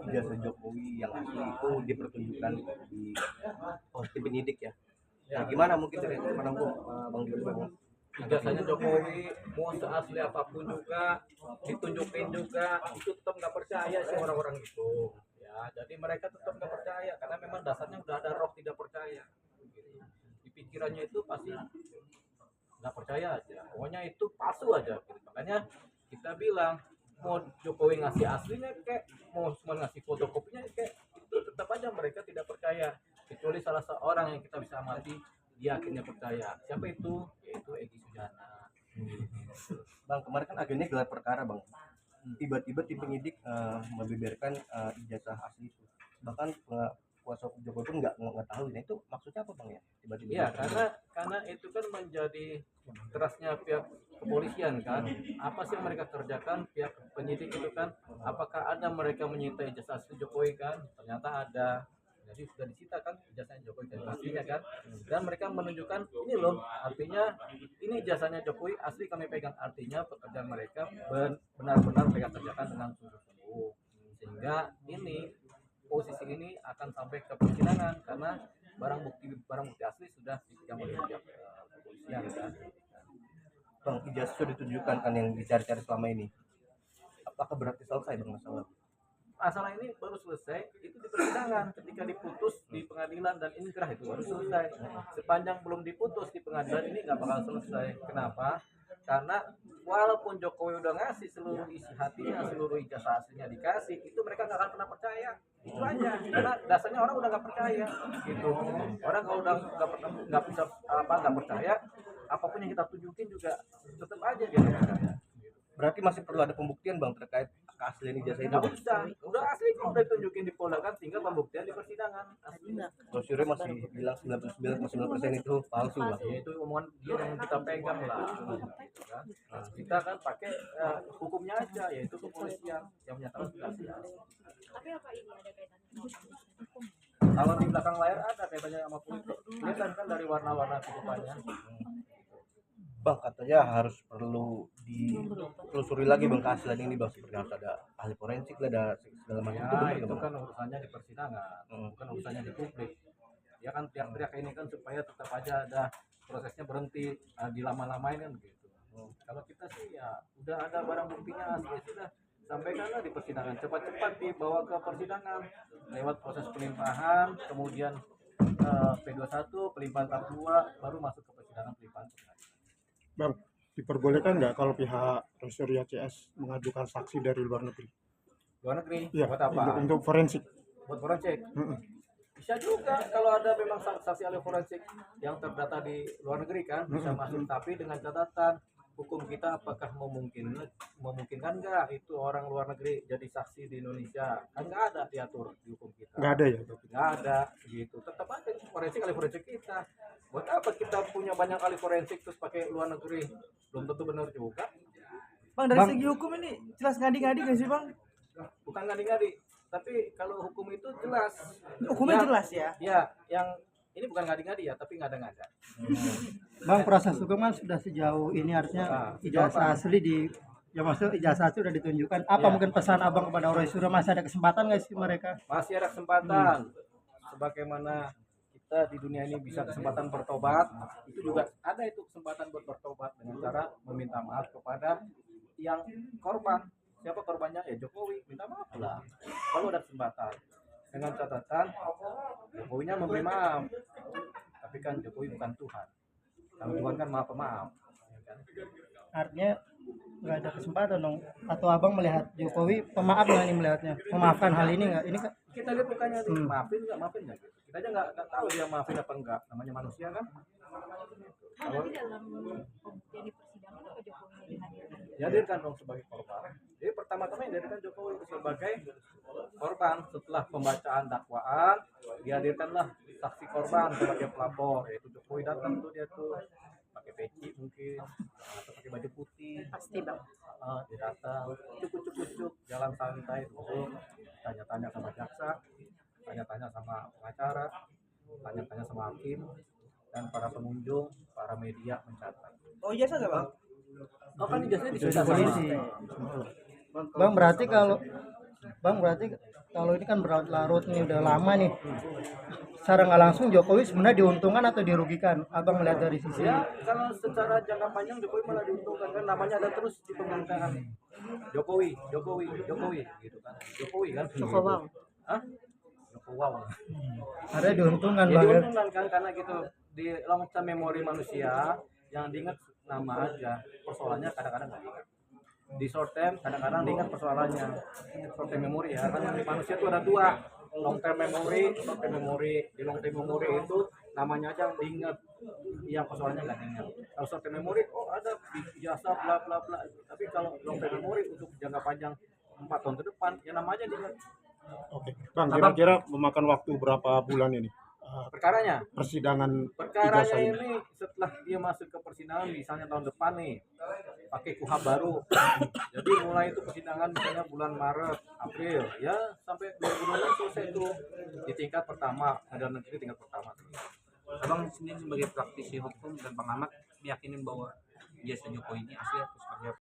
ijazah Jokowi yang asli itu dipertunjukkan di tim penyidik ya. Nah, gimana mungkin dari Bang Didi Bang? Ijazahnya Jokowi mau seasli apapun juga ditunjukin juga itu tetap nggak percaya sih orang-orang itu ya. Jadi mereka tetap nggak percaya karena memang dasarnya udah ada roh tidak percaya gitu. Di pikirannya itu pasti nggak percaya aja, pokoknya itu palsu aja gitu. Makanya kita bilang mau Jokowi ngasih aslinya kayak mau cuma ngasih fotokopinya kayak itu tetap aja mereka tidak percaya, kecuali salah seorang yang kita bisa amati dia akhirnya percaya. Siapa itu? Yaitu Egy Sujana. Bang, kemarin kan akhirnya gelar perkara Bang. Tiba-tiba tim penyidik membeberkan ijazah asli itu. Bahkan kuasa Jokowi pun nggak tahu. Nah itu maksudnya apa Bang ya? Tiba-tiba. Iya, karena itu kan menjadi kerasnya pihak kepolisian kan. Apa sih yang mereka kerjakan pihak penyidik itu kan? Apakah ada mereka menyita ijazah asli Jokowi kan? Ternyata ada. Jadi sudah disita kan ijazahnya Jokowi dan aslinya kan. Dan mereka menunjukkan ini loh, artinya ini ijazahnya Jokowi asli kami pegang, artinya pekerjaan mereka benar-benar mereka kerjakan dengan sungguh-sungguh. Sehingga ini posisi ini akan sampai ke persidangan karena barang bukti asli sudah dipegang oleh pihak kepolisian kan. Bang, ijazah sudah ditunjukkan kan yang dicari-cari selama ini. Apakah berarti selesai Bang masalah ini baru selesai itu di persidangan, ketika diputus di pengadilan dan inkrah itu baru selesai. Sepanjang belum diputus di pengadilan ini nggak bakal selesai. Kenapa? Karena walaupun Jokowi udah ngasih seluruh isi hatinya, seluruh ijazah aslinya dikasih, itu mereka nggak akan pernah percaya. Itu aja. Karena dasarnya orang udah nggak percaya. Gitu. Orang kalau udah nggak bisa nggak percaya, apapun yang kita tunjukin juga tetap aja dia nggak percaya. Berarti masih perlu ada pembuktian Bang terkait keaslian ijazah itu. Nggak usah, udah asli kok, udah ditunjukin di Polda kan, tinggal pembuktian di persidangan. Aslinya. Brosurnya masih bilang 99,9% itu palsu Bang. Ya, itu omongan dia yang kita pegang lah. Gitu kan. Nah, kita kan pakai hukumnya aja, yaitu kepolisian yang menyatakan sudah asli. Tapi apa ini ada kaitannya sama hukum? Kalau di belakang layar ada kaitannya sama politik. Kelihatan kan dari warna-warna kehidupannya. Bang, katanya harus perlu ditelusuri lagi Bang keaslian ini Bang, seperti harus ada ahli forensik lah, ada segala macam. Ya, itu kan urusannya di persidangan, bukan urusannya di publik. Ya kan teriak-teriak ini kan supaya tetap aja ada prosesnya berhenti, dilama-lamain kan begitu. Kalau kita sih ya udah ada barang buktinya asli sudah sampaikanlah di persidangan, cepat-cepat dibawa ke persidangan lewat proses pelimpahan, kemudian P21 pelimpahan tahap 2 baru masuk ke persidangan pelimpahan. Bang, diperbolehkan nggak kalau pihak Rosaria CS mengajukan saksi dari luar negeri? Luar negeri? Ya, buat apa? Untuk forensik. Buat forensik? Bisa juga kalau ada memang saksi ahli forensik yang terdata di luar negeri kan bisa masuk, tapi dengan catatan hukum kita apakah memungkinkan nggak itu orang luar negeri jadi saksi di Indonesia, kan nggak ada diatur di hukum kita. Nggak ada ya? Nggak ada gitu, tetap aja forensik ahli forensik kita. Buat apa kita punya banyak ahli forensik terus pakai luar negeri, belum tentu benar juga. Bang, dari segi hukum ini jelas ngadi-ngadi gak sih Bang? Bukan ngadi-ngadi, tapi kalau hukum itu jelas. Hukumnya jelas ya? Ya, yang ini bukan ngadi-ngadi ya, tapi ngada-ngada. Bang, proses hukum kan sudah sejauh ini artinya ijazah asli ya maksud ijazah asli sudah ditunjukkan. Apa mungkin pesan Abang kepada orang Sura, masih ada kesempatan nggak sih mereka? Masih ada kesempatan. Sebagaimana kita di dunia ini bisa kesempatan bertobat, itu juga ada itu kesempatan buat bertobat dengan cara meminta maaf kepada yang korban. Siapa korbannya? Ya Jokowi, minta maaf lah kalau ada kesempatan, dengan catatan Jokowinya memberi maaf, tapi kan Jokowi bukan Tuhan. Kalau Tuhan kan maaf pemaaf ya kan? Artinya nggak ada kesempatan dong, atau Abang melihat Jokowi pemaaf nggak ini, melihatnya memaafkan hal ini nggak? Ini kan kita lihat mukanya maafin nggak gitu. Kita aja nggak tahu dia maafin apa enggak, namanya manusia kan. Kalau di dalam pembuktian di persidangan apa Jokowi dihadirkan? Dihadirkan dong sebagai korban. Jadi pertama-tama yang dihadirkan Jokowi sebagai korban. Setelah pembacaan dakwaan, dihadirkanlah saksi korban sebagai pelapor, yaitu Jokowi. Datang tuh dia tuh pakai peci mungkin atau pakai baju putih. Pasti Bang. Dia datang, cukup jalan santai dulu, tanya-tanya sama jaksa, tanya-tanya sama pengacara, tanya-tanya sama hakim, dan para pengunjung, para media mencatat. Oh ijazah nggak Bang? Oh kan ijazahnya sudah disita polisi. Bang, berarti kalau Bang, berarti kalau ini kan berlarut-larut nih udah lama nih. Secara nggak langsung Jokowi sebenarnya diuntungkan atau dirugikan? Abang melihat dari sisi Ya, kalau secara jangka panjang Jokowi malah diuntungkan kan, namanya ada terus di pemerintahan Jokowi, Jokowi, Jokowi gitu kan. Jokowi kan. Jokowang. Hah? Jokowang. ada diuntungkan Ya bang. diuntungkan kan karena gitu di long term memori manusia yang diingat nama aja, persoalannya kadang-kadang nggak diingat. Di short term kadang-kadang diingat persoalannya. Short term memory ya, kan manusia itu ada dua, long term memory, short term memory. Di long term memory itu namanya aja diingat, yang persoalannya nggak diingat. Kalau short term memory, oh ada jasa bla bla bla. Tapi kalau long term memory untuk jangka panjang 4 tahun ke depan, ya namanya diingat Oke, Bang, kira-kira memakan waktu berapa bulan ini perkaranya. persidangan Perkaranya ijazah ini? ini setelah dia masuk ke persidangan misalnya tahun depan nih pakai KUHP baru, jadi mulai itu persidangan misalnya bulan Maret, April ya sampai 2026 selesai itu di tingkat pertama, pengadilan negeri tingkat pertama. Abang sendiri sebagai praktisi hukum dan pengamat meyakini bahwa jasa Jokowi ini asli atau seperti apa?